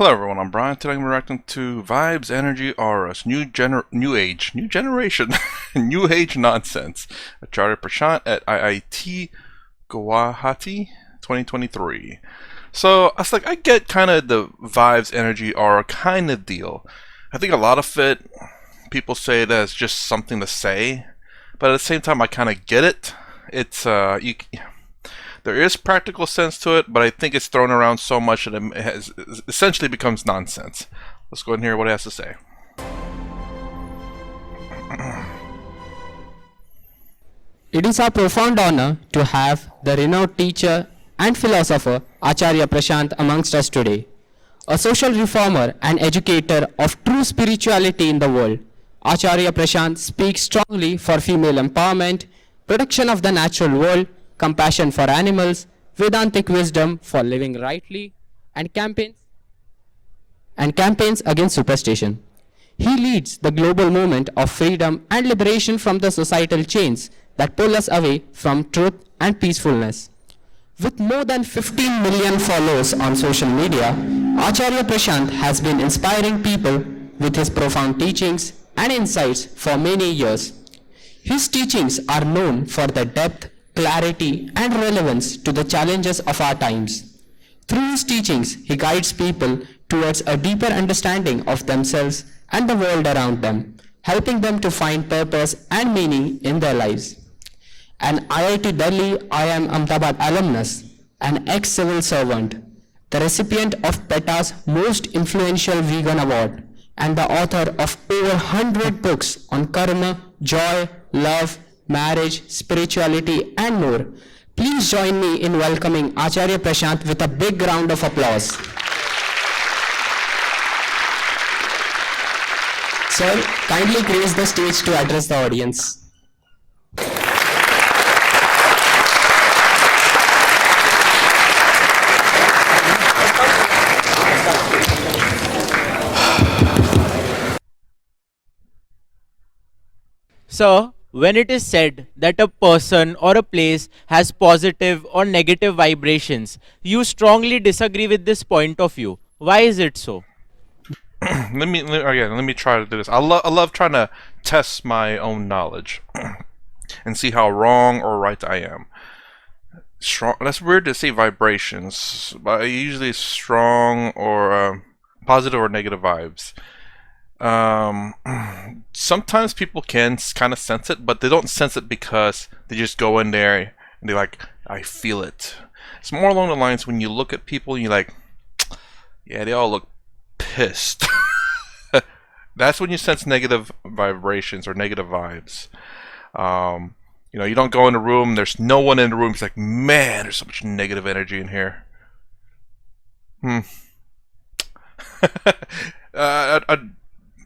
Hello everyone, I'm Brian. Today I'm reacting to Vibes, Energy, Auras, New Generation, New Age Nonsense. A charter Prashant at IIT Guwahati 2023. So I was like, I get kind of the Vibes, Energy, Aura kind of deal. I think a lot of it, people say that it's just something to say, but at the same time I kind of get it. It's, there is practical sense to it, but I think it's thrown around so much that it has essentially becomes nonsense. Let's go ahead and hear what it has to say. It is our profound honor to have the renowned teacher and philosopher Acharya Prashant amongst us today. A social reformer and educator of true spirituality in the world, Acharya Prashant speaks strongly for female empowerment, protection of the natural world, compassion for animals, Vedantic wisdom for living rightly, and campaigns against superstition. He leads the global movement of freedom and liberation from the societal chains that pull us away from truth and peacefulness. With more than 15 million followers on social media, Acharya Prashant has been inspiring people with his profound teachings and insights for many years. His teachings are known for the depth, clarity, and relevance to the challenges of our times. Through his teachings, he guides people towards a deeper understanding of themselves and the world around them, helping them to find purpose and meaning in their lives. An IIT Delhi IIM Ahmedabad alumnus, an ex-civil servant, the recipient of PETA's Most Influential Vegan Award, and the author of over 100 books on karma, joy, love, marriage, spirituality, and more. Please join me in welcoming Acharya Prashant with a big round of applause. Sir, kindly grace the stage to address the audience. Sir, when it is said that a person or a place has positive or negative vibrations, you strongly disagree with this point of view. Why is it so? Let me try to do this. I love trying to test my own knowledge and see how wrong or right I am. Strong. That's weird to say vibrations, but usually strong or positive or negative vibes. Sometimes people can kind of sense it, but they don't sense it because they just go in there and they're like, I feel it. It's more along the lines when you look at people and you're like, yeah, they all look pissed. That's when you sense negative vibrations or negative vibes. You know, you don't go in a room, there's no one in the room, it's like, man, there's so much negative energy in here.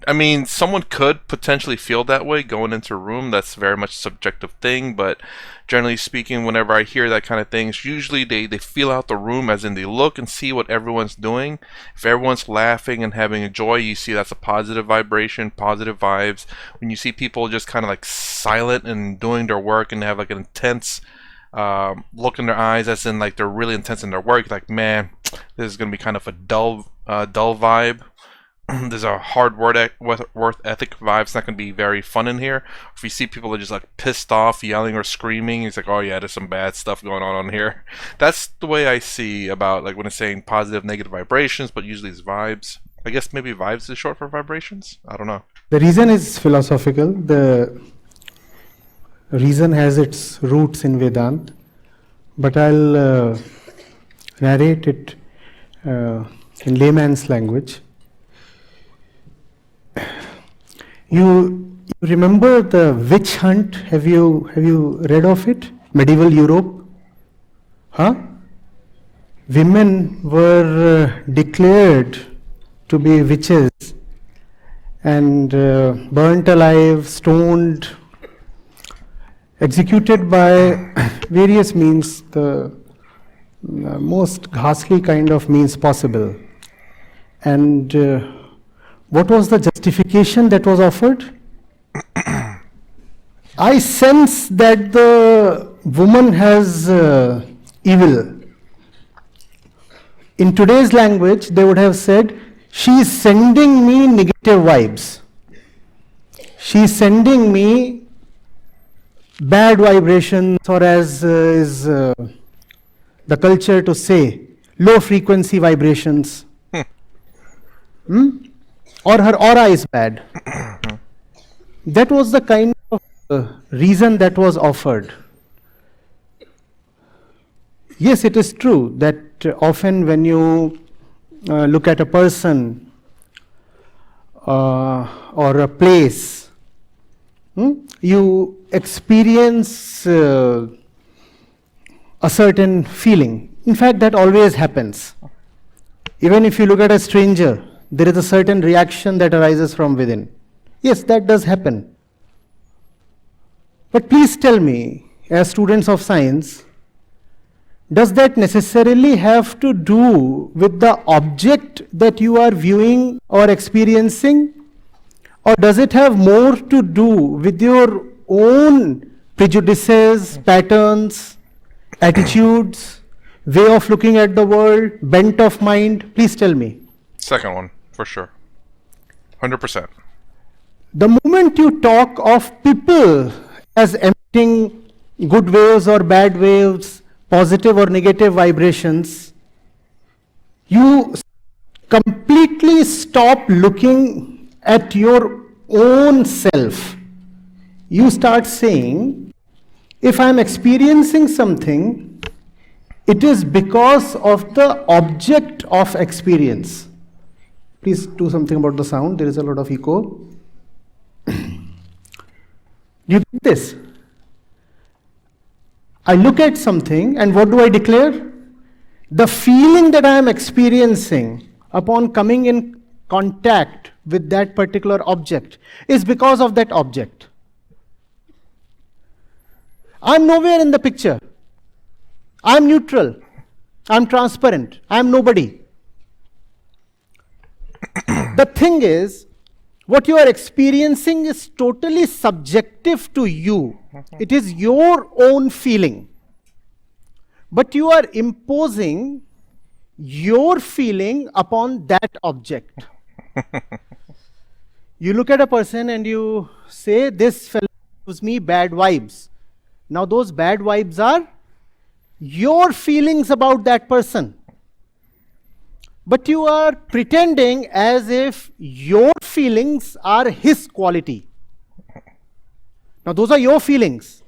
I mean, someone could potentially feel that way going into a room. That's very much a subjective thing, but generally speaking, whenever I hear that kind of things, usually they feel out the room, as in they look and see what everyone's doing. If everyone's laughing and having a joy, you see that's a positive vibration, positive vibes. When you see people just kind of like silent and doing their work and have like an intense look in their eyes, as in like they're really intense in their work, like, man, this is going to be kind of a dull vibe. There's a hard work ethic vibe. It's not going to be very fun in here. If you see people that are just like pissed off, yelling or screaming, it's like, oh yeah, there's some bad stuff going on here. That's the way I see about like when it's saying positive, negative vibrations, but usually it's vibes. I guess maybe vibes is short for vibrations. I don't know. The reason is philosophical. The reason has its roots in Vedanta, but I'll narrate it in layman's language. You remember the witch hunt? Have you read of it? Medieval Europe? Huh? Women were declared to be witches and burnt alive, stoned, executed by various means, the most ghastly kind of means possible. And what was the justification that was offered? I sense that the woman has evil. In today's language, they would have said, she is sending me negative vibes. She is sending me bad vibrations, or as is the culture to say, low frequency vibrations. Or her aura is bad. That was the kind of reason that was offered. Yes, it is true that often when you look at a person or a place, you experience a certain feeling. In fact, that always happens. Even if you look at a stranger, there is a certain reaction that arises from within. Yes, that does happen. But please tell me, as students of science, does that necessarily have to do with the object that you are viewing or experiencing? Or does it have more to do with your own prejudices, patterns, attitudes, way of looking at the world, bent of mind? Please tell me. Second one, for sure. 100%. The moment you talk of people as emitting good waves or bad waves, positive or negative vibrations, you completely stop looking at your own self. You start saying, if I am experiencing something, it is because of the object of experience. Please do something about the sound. There is a lot of echo. You get this? I look at something and what do I declare? The feeling that I am experiencing upon coming in contact with that particular object is because of that object. I'm nowhere in the picture. I'm neutral. I'm transparent. I'm nobody. The thing is, what you are experiencing is totally subjective to you. It is your own feeling. But you are imposing your feeling upon that object. You look at a person and you say, this fellow gives me bad vibes. Now those bad vibes are your feelings about that person. But you are pretending as if your feelings are his quality. Now those are your feelings.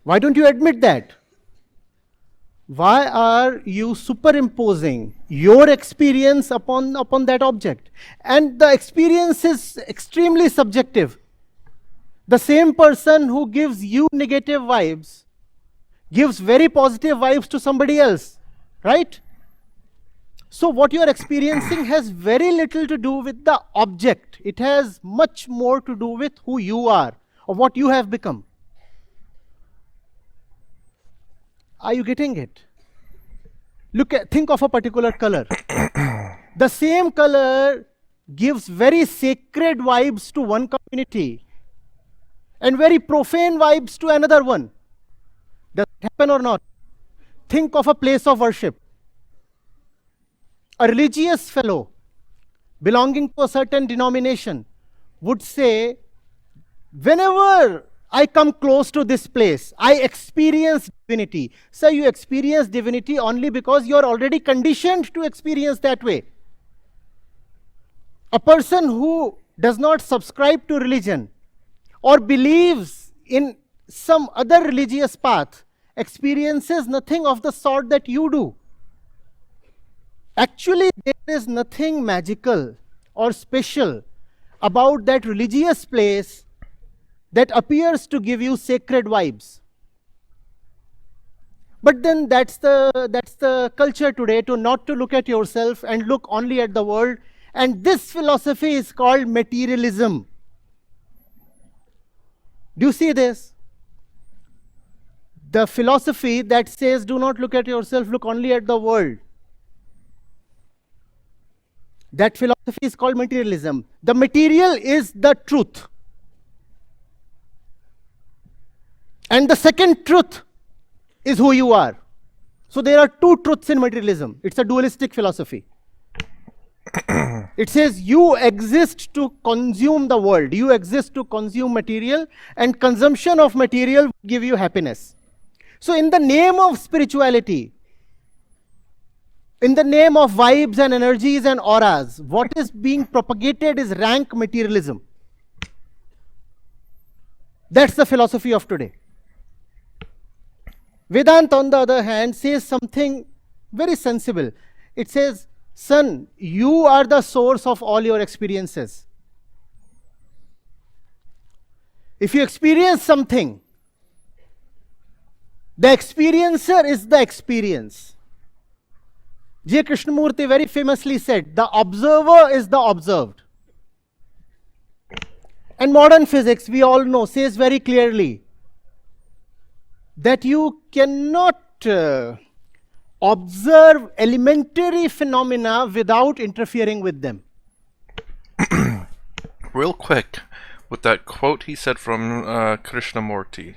Why don't you admit that? Why are you superimposing your experience upon that object? And the experience is extremely subjective. The same person who gives you negative vibes gives very positive vibes to somebody else, right? So what you are experiencing has very little to do with the object. It has much more to do with who you are or what you have become. Are you getting it? Think of a particular color. The same color gives very sacred vibes to one community and very profane vibes to another one. Does it happen or not? Think of a place of worship. A religious fellow belonging to a certain denomination would say, whenever I come close to this place, I experience divinity. So you experience divinity only because you are already conditioned to experience that way. A person who does not subscribe to religion or believes in some other religious path experiences nothing of the sort that you do. Actually, there is nothing magical or special about that religious place that appears to give you sacred vibes. But then that's the culture today, not to look at yourself and look only at the world. And this philosophy is called materialism. Do you see this? The philosophy that says, do not look at yourself, look only at the world. That philosophy is called materialism. The material is the truth. And the second truth is who you are. So there are two truths in materialism. It's a dualistic philosophy. It says you exist to consume the world. You exist to consume material, and consumption of material will give you happiness. So in the name of spirituality, in the name of vibes and energies and auras, what is being propagated is rank materialism. That's the philosophy of today. Vedanta, on the other hand, says something very sensible. It says, son, you are the source of all your experiences. If you experience something, the experiencer is the experience. J. Krishnamurti very famously said, the observer is the observed. And modern physics, we all know, says very clearly that you cannot observe elementary phenomena without interfering with them. Real quick, with that quote he said from Krishnamurti.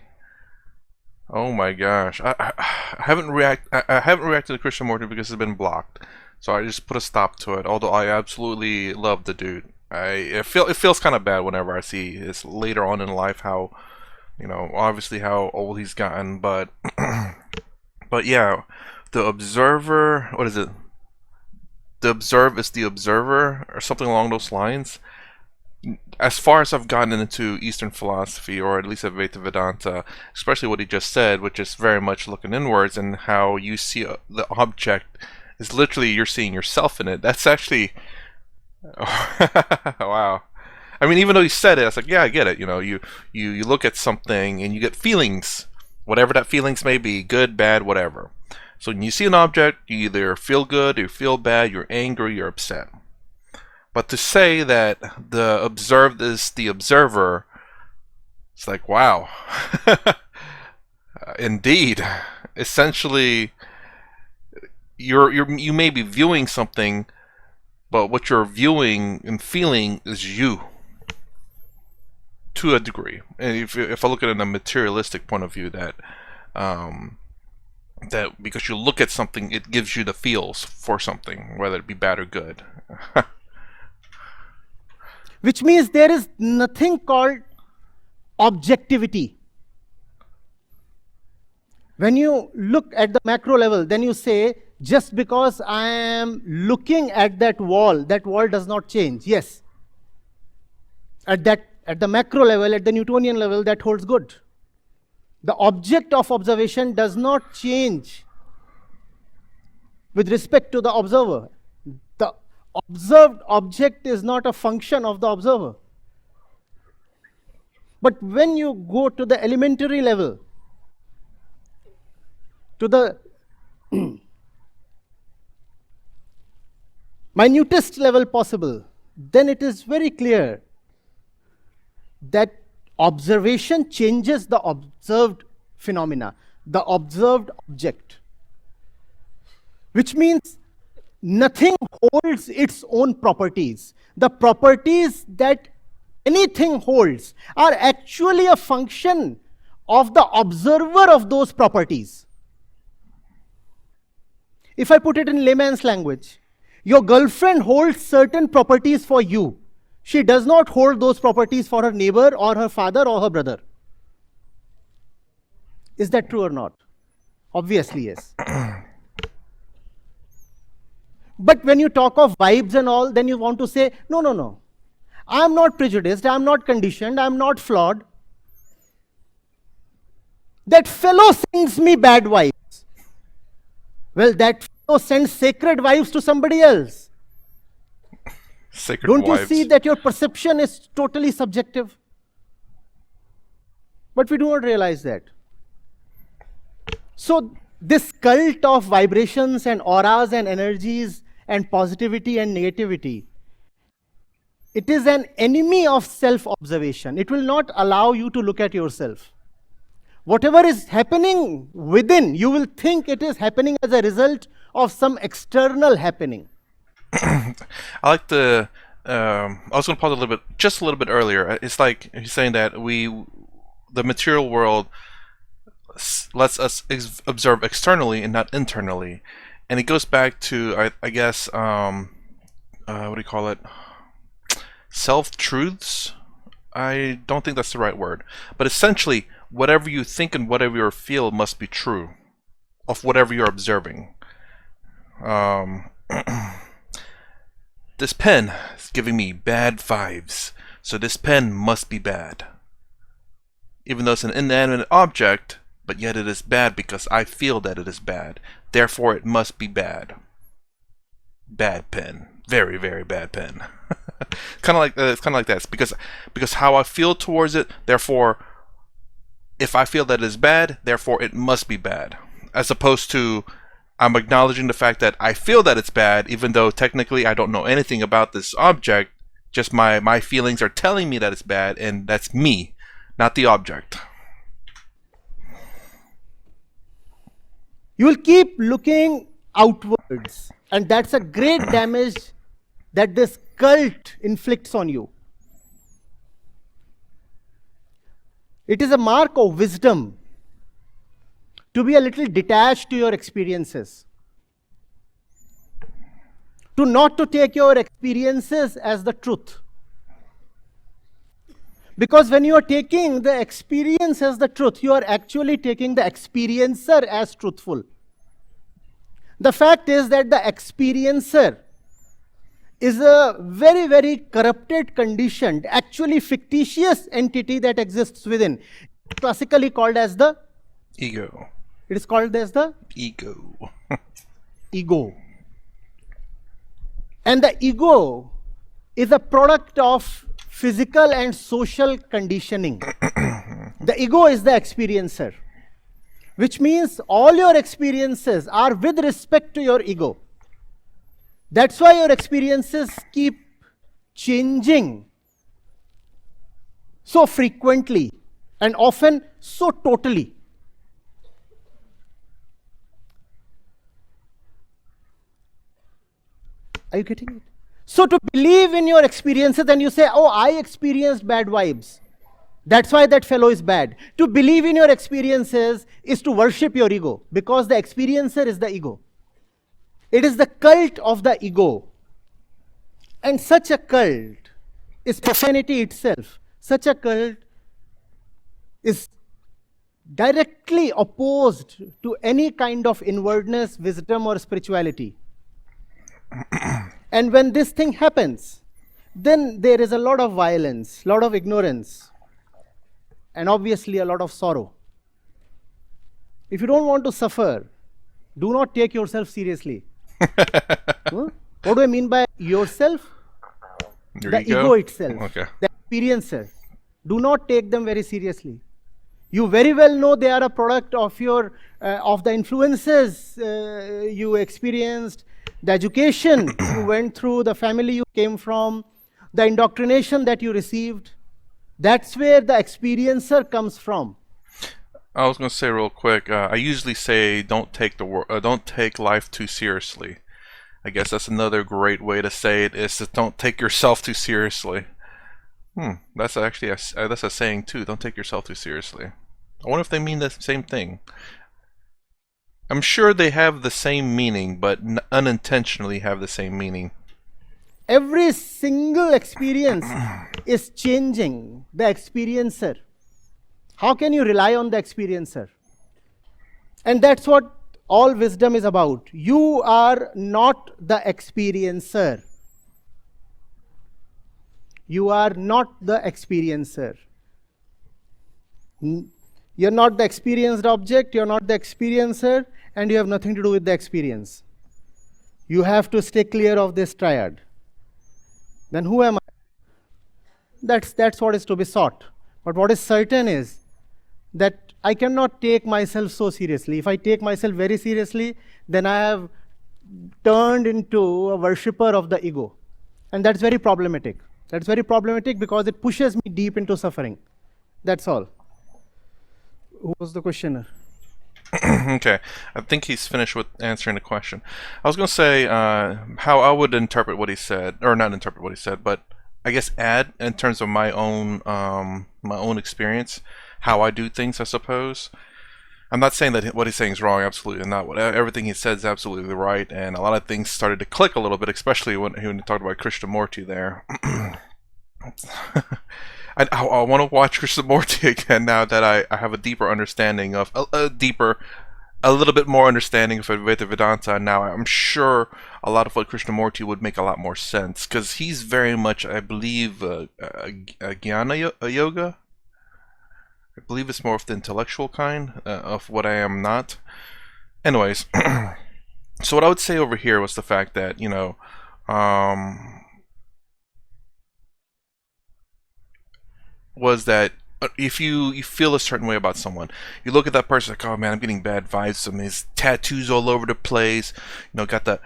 Oh my gosh, I haven't reacted to Krishnamurti because it's been blocked, so I just put a stop to it. Although I absolutely love the dude, it feels kind of bad whenever I see it's later on in life how, obviously how old he's gotten, but but yeah, the observer. What is it? The observe is the observer, or something along those lines. As far as I've gotten into Eastern philosophy, or at least Advaita Vedanta, especially what he just said, which is very much looking inwards, and how you see the object is literally you're seeing yourself in it. That's actually wow. I mean, even though he said it, I was like, yeah, I get it. You look at something and you get feelings, whatever that feelings may be, good, bad, whatever. So when you see an object, you either feel good, you feel bad, you're angry, you're upset. But to say that the observed is the observer, it's like, wow. Indeed. Essentially, you may be viewing something, but what you're viewing and feeling is you, to a degree. And if I look at it in a materialistic point of view, that because you look at something, it gives you the feels for something, whether it be bad or good. Which means there is nothing called objectivity. When you look at the macro level, then you say, just because I am looking at that wall does not change. Yes. At the macro level, at the Newtonian level, that holds good. The object of observation does not change with respect to the observer. The observed object is not a function of the observer. But when you go to the elementary level, to the minutest level possible, then it is very clear that observation changes the observed phenomena, the observed object. Which means nothing holds its own properties. The properties that anything holds are actually a function of the observer of those properties. If I put it in layman's language, your girlfriend holds certain properties for you. She does not hold those properties for her neighbor or her father or her brother. Is that true or not? Obviously, yes. But when you talk of vibes and all, then you want to say, no. I'm not prejudiced, I'm not conditioned, I'm not flawed. That fellow sends me bad vibes. Well, that fellow sends sacred vibes to somebody else. Sacred Don't you vibes. see that your perception is totally subjective? But we do not realize that. So this cult of vibrations and auras and energies and positivity and negativity, it is an enemy of self-observation. It will not allow you to look at yourself. Whatever is happening within, you will think it is happening as a result of some external happening. I like the. I was going to pause just a little bit earlier. It's like he's saying that the material world lets us observe externally and not internally. And it goes back to, I guess, what do you call it? Self-truths? I don't think that's the right word. But essentially, whatever you think and whatever you feel must be true of whatever you're observing. This pen is giving me bad vibes, so this pen must be bad. Even though it's an inanimate object, but yet it is bad because I feel that it is bad. Therefore, it must be bad. Bad pen. Very, very bad pen. Kind of like it's kind of like that. It's because how I feel towards it. Therefore, if I feel that it is bad, therefore it must be bad. As opposed to, I'm acknowledging the fact that I feel that it's bad, even though technically I don't know anything about this object. Just my feelings are telling me that it's bad, and that's me, not the object. You will keep looking outwards, and that's a great damage that this cult inflicts on you. It is a mark of wisdom to be a little detached to your experiences, to not to take your experiences as the truth. Because when you are taking the experience as the truth, you are actually taking the experiencer as truthful. The fact is that the experiencer is a very, very corrupted, conditioned, actually fictitious entity that exists within. Classically called as the Ego. It is called as the Ego. ego. And the ego is a product of physical and social conditioning. The ego is the experiencer, which means all your experiences are with respect to your ego. That's why your experiences keep changing so frequently and often so totally. Are you getting it? So to believe in your experiences and you say, oh, I experienced bad vibes. That's why that fellow is bad. To believe in your experiences is to worship your ego, because the experiencer is the ego. It is the cult of the ego. And such a cult is profanity itself. Such a cult is directly opposed to any kind of inwardness, wisdom, or spirituality. And when this thing happens, then there is a lot of violence, a lot of ignorance, and obviously a lot of sorrow. If you don't want to suffer, do not take yourself seriously. Huh? What do I mean by yourself? The ego itself, Okay. the experiencer. Do not take them very seriously. You very well know they are a product of your of the influences you experienced, the education you went through, the family you came from, the indoctrination that you received. That's where the experiencer comes from. I was going to say real quick. I usually say don't take life too seriously. I guess that's another great way to say it, is to don't take yourself too seriously. That's actually that's a saying too. Don't take yourself too seriously. I wonder if they mean the same thing. I'm sure they have the same meaning, but unintentionally have the same meaning. Every single experience is changing the experiencer. How can you rely on the experiencer? And that's what all wisdom is about. You are not the experiencer. You are not the experiencer. You're not the experienced object, you're not the experiencer, and you have nothing to do with the experience. You have to stay clear of this triad. Then who am I? That's what is to be sought. But what is certain is that I cannot take myself so seriously. If I take myself very seriously, then I have turned into a worshipper of the ego. And that's very problematic. That's very problematic because it pushes me deep into suffering. That's all. Who was the questioner? Okay, I think he's finished with answering the question. I was going to say how I would interpret what he said, or not interpret what he said, but I guess add in terms of my own experience, how I do things, I suppose. I'm not saying that what he's saying is wrong, absolutely not. Everything he said is absolutely right, and a lot of things started to click a little bit, especially when he talked about Krishnamurti there. I want to watch Krishnamurti again now that I have a deeper understanding of a little bit more understanding of Advaita Vedanta, and now I'm sure a lot of what Krishnamurti would make a lot more sense, because he's very much, I believe, a Jnana Yoga. I believe it's more of the intellectual kind of what I am not. Anyways, so what I would say over here was the fact that, you know, was that if you feel a certain way about someone, you look at that person like, oh man, I'm getting bad vibes from his tattoos all over the place, you know, got the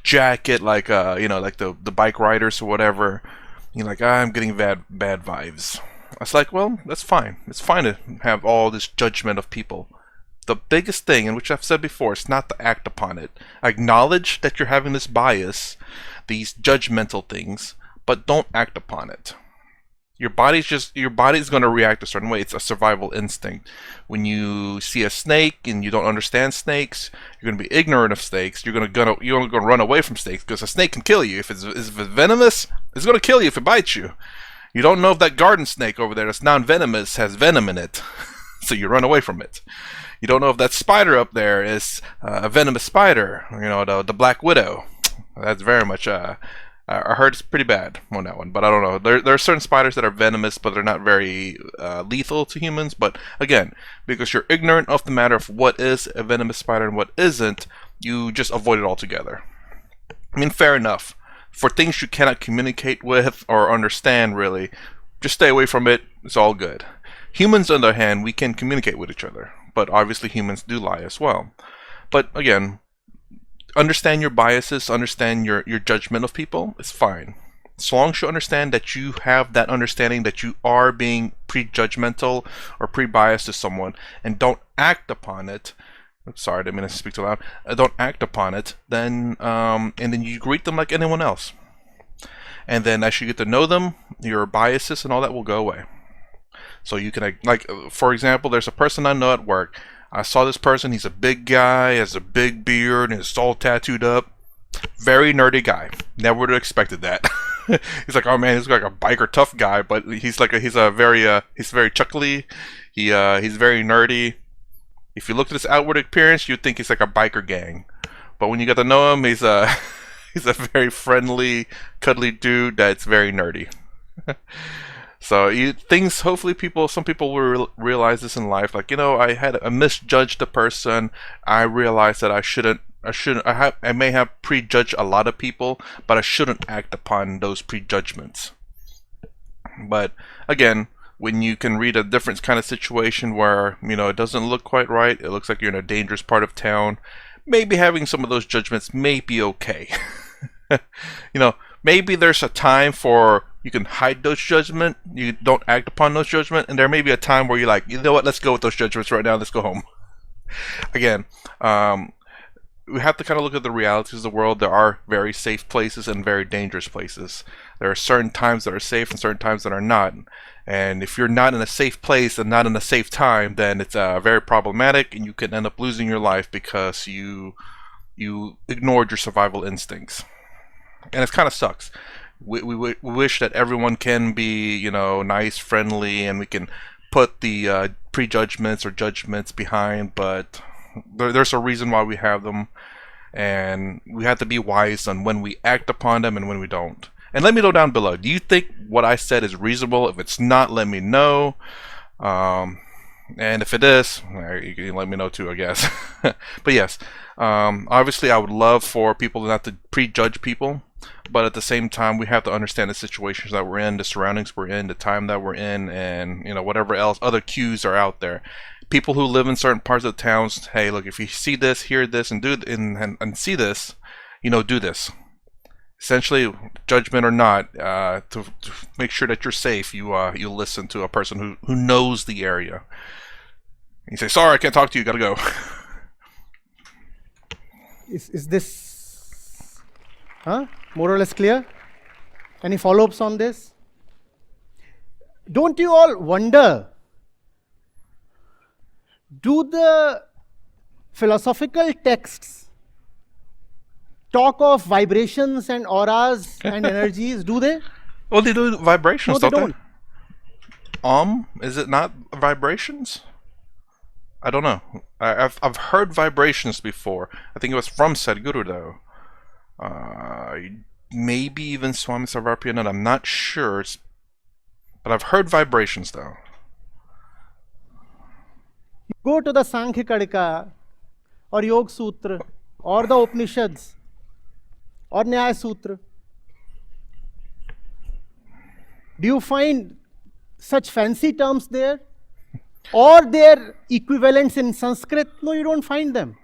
jacket like you know, like the bike riders or whatever. You're like, I'm getting bad vibes. I was like, well, that's fine. It's fine to have all this judgment of people. The biggest thing, and which I've said before, is not to act upon it. Acknowledge that you're having this bias, these judgmental things, but don't act upon it. Your body's going to react a certain way. It's a survival instinct. When you see a snake and you don't understand snakes, you're going to be ignorant of snakes. You're going to run away from snakes, because a snake can kill you. If it's venomous, it's going to kill you if it bites you. You don't know if that garden snake over there that's non-venomous has venom in it, so you run away from it. You don't know if that spider up there is a venomous spider, you know, the Black Widow. That's very much, I heard it's pretty bad on that one, but I don't know. There are certain spiders that are venomous, but they're not very lethal to humans. But again, because you're ignorant of the matter of what is a venomous spider and what isn't, you just avoid it altogether. I mean, fair enough. For things you cannot communicate with or understand, really, just stay away from it. It's all good. Humans, on the other hand, we can communicate with each other, but obviously humans do lie as well. But again, understand your biases, understand your judgment of people. It's fine. As long as you understand that you have that understanding that you are being prejudgmental or pre-biased to someone, and don't act upon it. Sorry, I didn't mean to speak too loud. Don't act upon it, then and then you greet them like anyone else. And then as you get to know them, your biases and all that will go away. So you can, like, for example, there's a person I know at work. I saw this person. He's a big guy, has a big beard, and is all tattooed up. Very nerdy guy. Never would have expected that. He's like, oh man, he's like a biker tough guy, but he's very chuckly. He's very nerdy. If you look at his outward appearance, you'd think he's like a biker gang. But when you get to know him, he's a very friendly, cuddly dude that's very nerdy. So hopefully some people will realize this in life. Like, you know, I misjudged a person. I realized that I may have prejudged a lot of people, but I shouldn't act upon those prejudgments. But again, when you can read a different kind of situation where, you know, it doesn't look quite right, it looks like you're in a dangerous part of town, maybe having some of those judgments may be okay. You know, maybe there's a time for you can hide those judgments, you don't act upon those judgments, and there may be a time where you're like, you know what, let's go with those judgments right now, let's go home. Again, we have to kind of look at the realities of the world. There are very safe places and very dangerous places. There are certain times that are safe and certain times that are not. And if you're not in a safe place and not in a safe time, then it's very problematic, and you can end up losing your life because you ignored your survival instincts. And it kind of sucks. We wish that everyone can be, you know, nice, friendly, and we can put the prejudgments or judgments behind, but there's a reason why we have them, and we have to be wise on when we act upon them and when we don't. And let me know down below, do you think what I said is reasonable? If it's not, let me know. And if it is, you can let me know too, I guess. But yes, obviously I would love for people not to prejudge people, but at the same time we have to understand the situations that we're in, the surroundings we're in, the time that we're in, and, you know, whatever else other cues are out there. People who live in certain parts of the towns, hey, look, if you see this, hear this, and and see this, you know, do this. Essentially, judgment or not, to make sure that you're safe, you listen to a person who knows the area. You say, sorry, I can't talk to you, gotta go. Is this more or less clear? Any follow-ups on this? Don't you all wonder Do the philosophical texts talk of vibrations and auras and energies? Do they? Well, they do vibrations, No, they don't don't. Is it not vibrations? I don't know. I've heard vibrations before. I think it was from Sadhguru though. Maybe even Swami Sarvarpyanand. I'm not sure, but I've heard vibrations though. Go to the Sankhya Kadika or Yoga Sutra or the Upanishads or Nyaya Sutra. Do you find such fancy terms there? Or their equivalents in Sanskrit? No, you don't find them.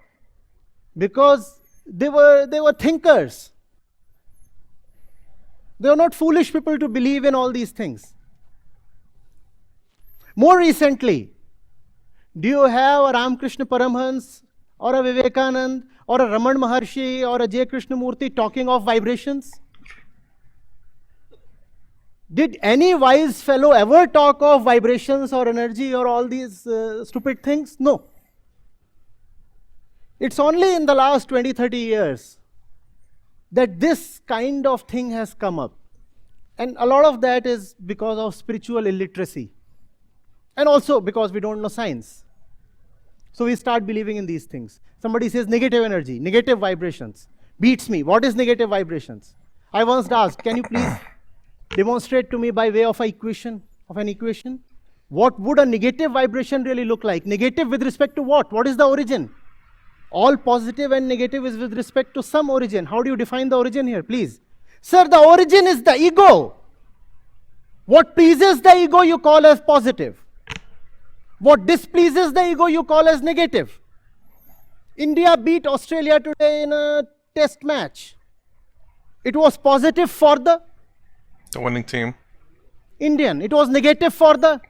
Because they were thinkers. They were not foolish people to believe in all these things. More recently, do you have a Ramakrishna Paramhans or a Vivekanand or a Raman Maharshi or a J. Krishnamurti talking of vibrations? Did any wise fellow ever talk of vibrations or energy or all these stupid things? No. It's only in the last 20, 30 years that this kind of thing has come up. And a lot of that is because of spiritual illiteracy. And also because we don't know science. So we start believing in these things. Somebody says negative energy, negative vibrations. Beats me. What is negative vibrations? I once asked, can you please demonstrate to me by way of an equation? What would a negative vibration really look like? Negative with respect to what? What is the origin? All positive and negative is with respect to some origin. How do you define the origin here, please? Sir, the origin is the ego. What pleases the ego you call as positive. What displeases the ego you call as negative. India beat Australia today in a test match. It was positive for the winning team. Indian. It was negative for the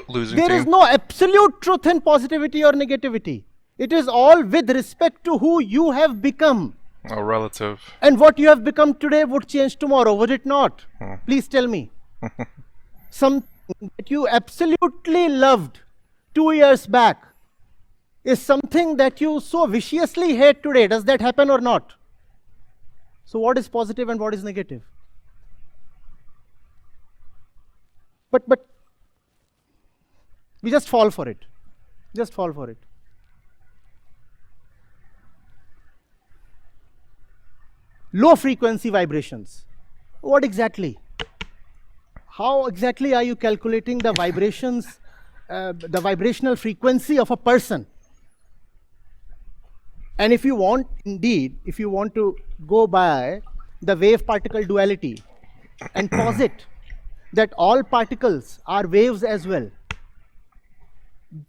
losing team. There is no absolute truth in positivity or negativity. It is all with respect to who you have become. A relative. And what you have become today would change tomorrow, would it not? Please tell me. Something that you absolutely loved 2 years back is something that you so viciously hate today. Does that happen or not? So what is positive and what is negative? But we just fall for it. Just fall for it. Low frequency vibrations. What exactly? How exactly are you calculating the vibrations, the vibrational frequency of a person? And if you want, indeed, if you want to go by the wave-particle duality and posit that all particles are waves as well,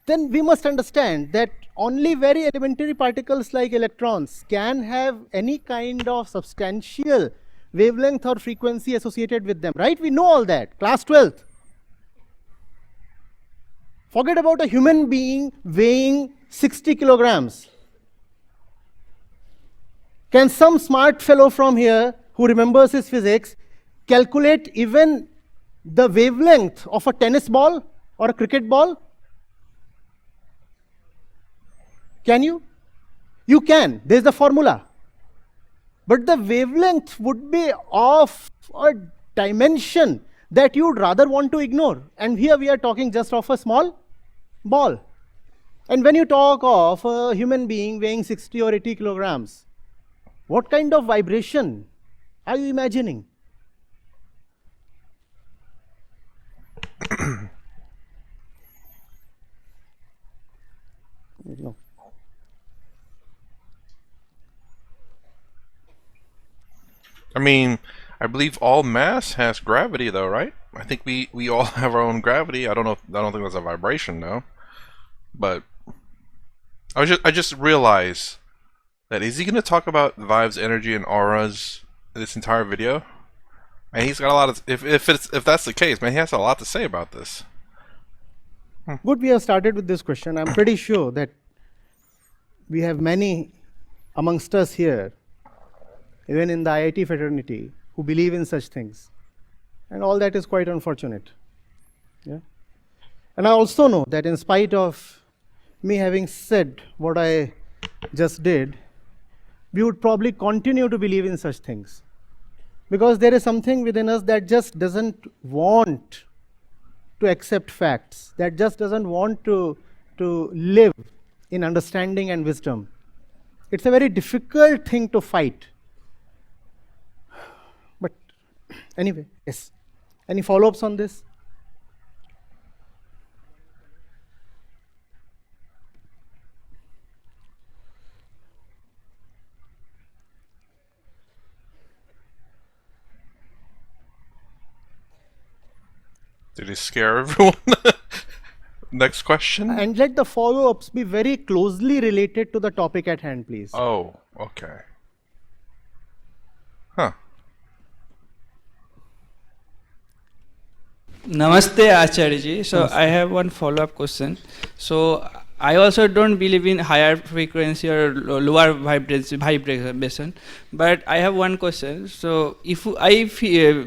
then we must understand that only very elementary particles like electrons can have any kind of substantial wavelength or frequency associated with them, right? We know all that, class 12th. Forget about a human being weighing 60 kilograms. Can some smart fellow from here who remembers his physics calculate even the wavelength of a tennis ball or a cricket ball? Can you? You can. There's the formula. But the wavelength would be of a dimension that you'd rather want to ignore. And here we are talking just of a small ball. And when you talk of a human being weighing 60 or 80 kilograms, what kind of vibration are you imagining? No. I mean, I believe all mass has gravity, though, right? I think we all have our own gravity. I don't know. I don't think that's a vibration, though. But I just realized that is he going to talk about vibes, energy, and auras this entire video? And he's got a lot of. If that's the case, man, he has a lot to say about this. Good, we have started with this question. I'm pretty sure that we have many amongst us here, even in the IIT fraternity, who believe in such things. And all that is quite unfortunate. Yeah? And I also know that in spite of me having said what I just did, we would probably continue to believe in such things. Because there is something within us that just doesn't want to accept facts, that just doesn't want to live in understanding and wisdom. It's a very difficult thing to fight. But anyway, yes. Any follow-ups on this? Did he scare everyone? Next question. And let the follow-ups be very closely related to the topic at hand, please. Oh, okay. Huh. Namaste Acharya ji. So I have one follow-up question. So I also don't believe in higher frequency or lower vibration, but I have one question. So if I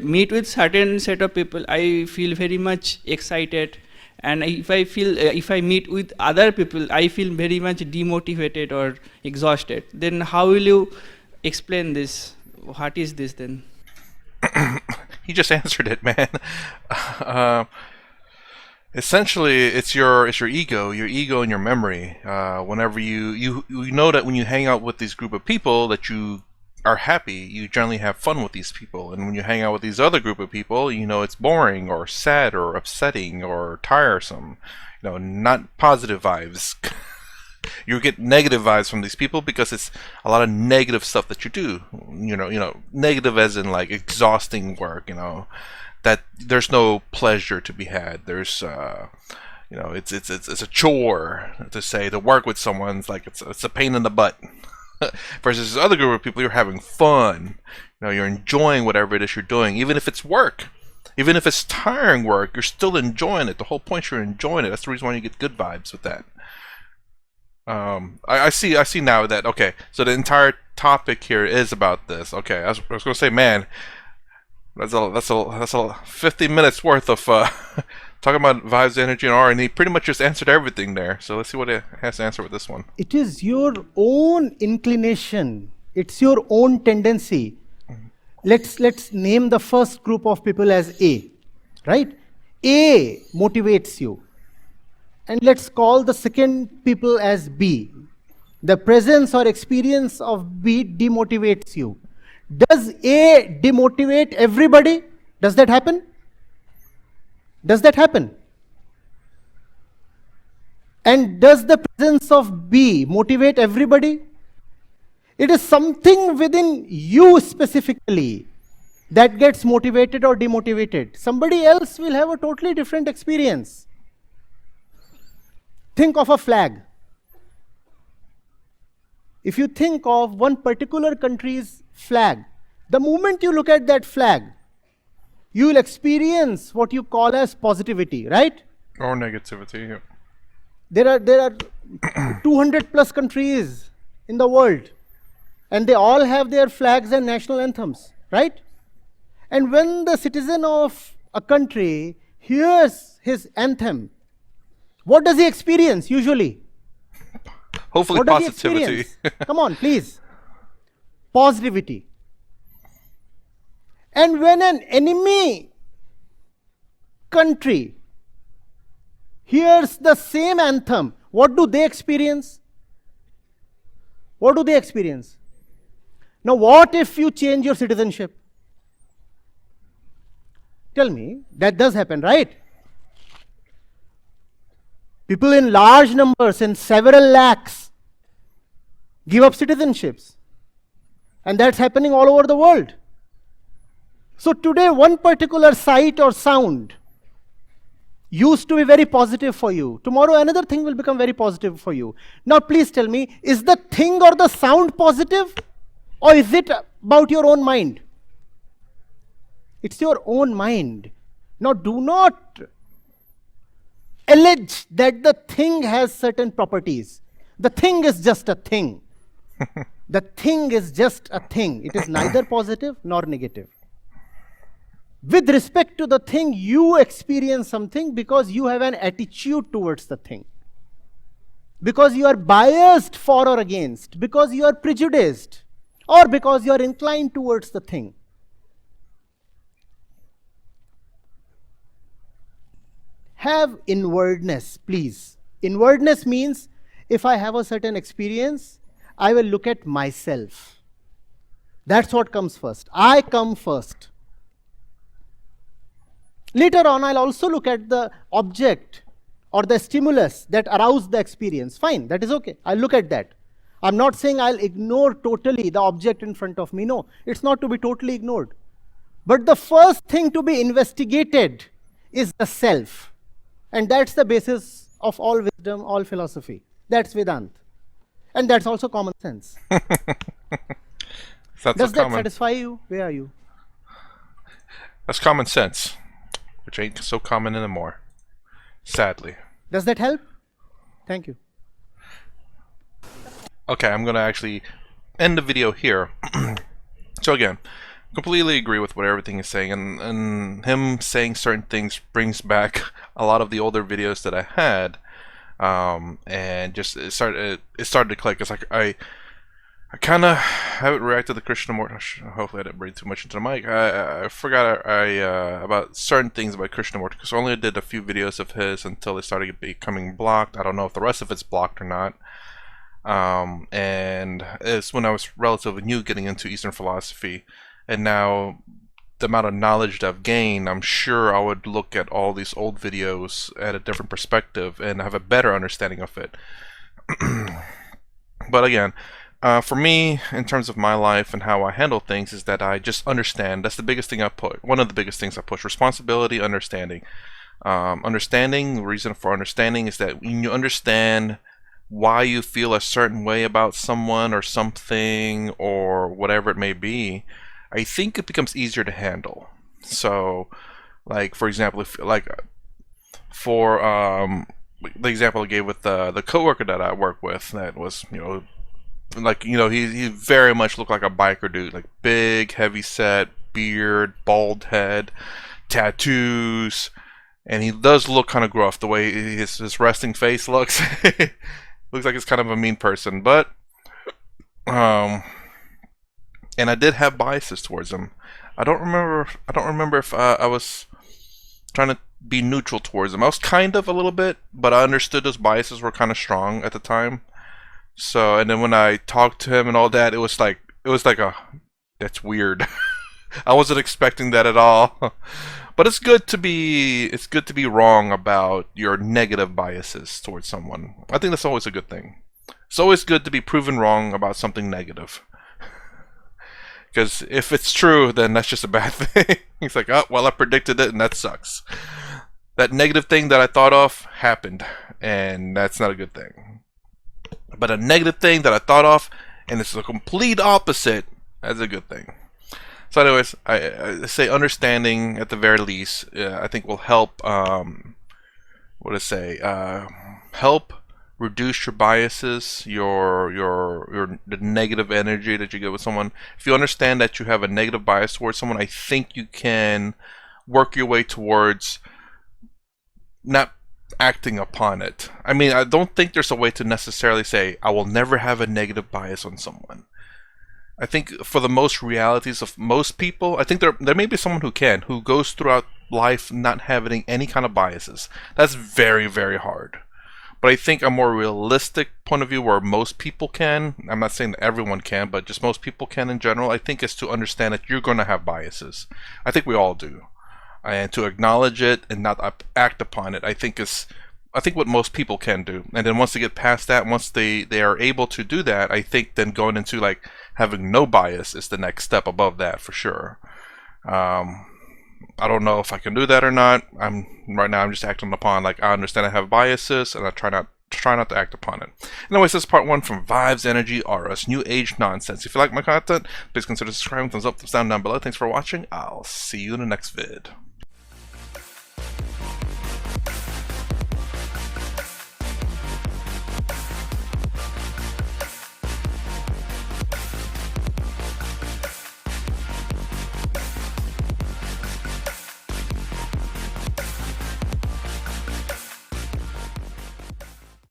meet with certain set of people, I feel very much excited, and if I meet with other people, I feel very much demotivated or exhausted. Then how will you explain this? What is this then? He just answered it, man. Essentially, it's your ego and your memory. Whenever you know that when you hang out with this group of people that you are happy, you generally have fun with these people, and when you hang out with these other group of people, you know it's boring or sad or upsetting or tiresome. You know, not positive vibes. You get negative vibes from these people because it's a lot of negative stuff that you do. You know, negative as in like exhausting work. You know, that there's no pleasure to be had. There's, you know, it's a chore to work with someone's like it's a pain in the butt. Versus this other group of people, you're having fun. You know, you're enjoying whatever it is you're doing, even if it's work. Even if it's tiring work, you're still enjoying it. The whole point, you're enjoying it. That's the reason why you get good vibes with that. I see now that, okay, so the entire topic here is about this. Okay, I was gonna say, man, that's a 50 minutes worth of talking about vibes, energy, and aura, and he pretty much just answered everything there. So let's see what he has to answer with this one. It is your own inclination. It's your own tendency. Let's name the first group of people as A, right? A motivates you. And let's call the second people as B. The presence or experience of B demotivates you. Does A demotivate everybody? Does that happen? Does that happen? And does the presence of B motivate everybody? It is something within you specifically that gets motivated or demotivated. Somebody else will have a totally different experience. Think of a flag. If you think of one particular country's flag, the moment you look at that flag, you will experience what you call as positivity, right? Or negativity, yeah. There are 200 plus countries in the world, and they all have their flags and national anthems, right? And when the citizen of a country hears his anthem, what does he experience usually? Hopefully What does he positivity. experience? Come on, please. Positivity. And when an enemy country hears the same anthem, what do they experience? What do they experience? Now, what if you change your citizenship? Tell me, that does happen, right? People in large numbers, in several lakhs, give up citizenships. And that's happening all over the world. So today, one particular sight or sound used to be very positive for you. Tomorrow, another thing will become very positive for you. Now, please tell me, is the thing or the sound positive? Or is it about your own mind? It's your own mind. Now, do not allege that the thing has certain properties. The thing is just a thing. The thing is just a thing. It is neither positive nor negative. With respect to the thing, you experience something because you have an attitude towards the thing. because you are biased for or against, because you are prejudiced, or because you are inclined towards the thing. Have inwardness, please. Inwardness means if I have a certain experience, I will look at myself. That's what comes first. I come first. Later on, I'll also look at the object or the stimulus that aroused the experience. Fine, that is okay. I'll look at that. I'm not saying I'll ignore totally the object in front of me. No, it's not to be totally ignored. But the first thing to be investigated is the self. And that's the basis of all wisdom, all philosophy. That's Vedanta. And that's also common sense. Does that satisfy you? Where are you? That's common sense, which ain't so common anymore, sadly. Does that help? Thank you. Okay, I'm going to actually end the video here. So again, completely agree with what everything is saying, and him saying certain things brings back a lot of the older videos that I had, and just it started to click. It's like I kind of haven't reacted to Krishnamurti. Hopefully I didn't breathe too much into the mic. I forgot about certain things about Krishnamurti, because I only did a few videos of his until they started becoming blocked. I don't know if the rest of it's blocked or not. And it's when I was relatively new getting into Eastern philosophy, and now the amount of knowledge that I've gained, I'm sure I would look at all these old videos at a different perspective and have a better understanding of it. But again, for me, in terms of my life and how I handle things, is that I just understand. That's the biggest thing I put. One of the biggest things I push: responsibility, understanding. Understanding. The reason for understanding is that when you understand why you feel a certain way about someone or something or whatever it may be, I think it becomes easier to handle. So, like for example, if for the example I gave with the coworker that I work with, that was he very much looked like a biker dude, like big, heavy set, beard, bald head, tattoos, and he does look kind of gruff the way his resting face looks. Looks like he's kind of a mean person, but and I did have biases towards him. I don't remember if I was trying to be neutral towards him. I was kind of a little bit, but I understood those biases were kind of strong at the time. So, and then when I talked to him and all that, it was like that's weird. I wasn't expecting that at all. But it's good to be wrong about your negative biases towards someone. I think that's always a good thing. It's always good to be proven wrong about something negative. Because if it's true, then that's just a bad thing. It's like, oh, well, I predicted it, and that sucks. That negative thing that I thought of happened, and that's not a good thing. But a negative thing that I thought of, and it's the complete opposite, that's a good thing. So anyways, I say understanding at the very least, I think will help, help reduce your biases, the negative energy that you get with someone. If you understand that you have a negative bias towards someone, I think you can work your way towards not acting upon it. I mean, I don't think there's a way to necessarily say, I will never have a negative bias on someone. I think for the most realities of most people, I think there may be someone who goes throughout life not having any kind of biases. That's very, very hard. But I think a more realistic point of view where most people can, I'm not saying that everyone can, but just most people can in general, I think is to understand that you're going to have biases. I think we all do. And to acknowledge it and not act upon it, I think what most people can do. And then once they get past that, once they are able to do that, I think then going into like having no bias is the next step above that for sure. I don't know if I can do that or not. Right now I'm just acting upon, like, I understand I have biases and I try not to act upon it. Anyways, this is part 1 from Vibes, Energy, Auras, New Age Nonsense. If you like my content, please consider subscribing, thumbs up, thumbs down below. Thanks for watching. I'll see you in the next vid.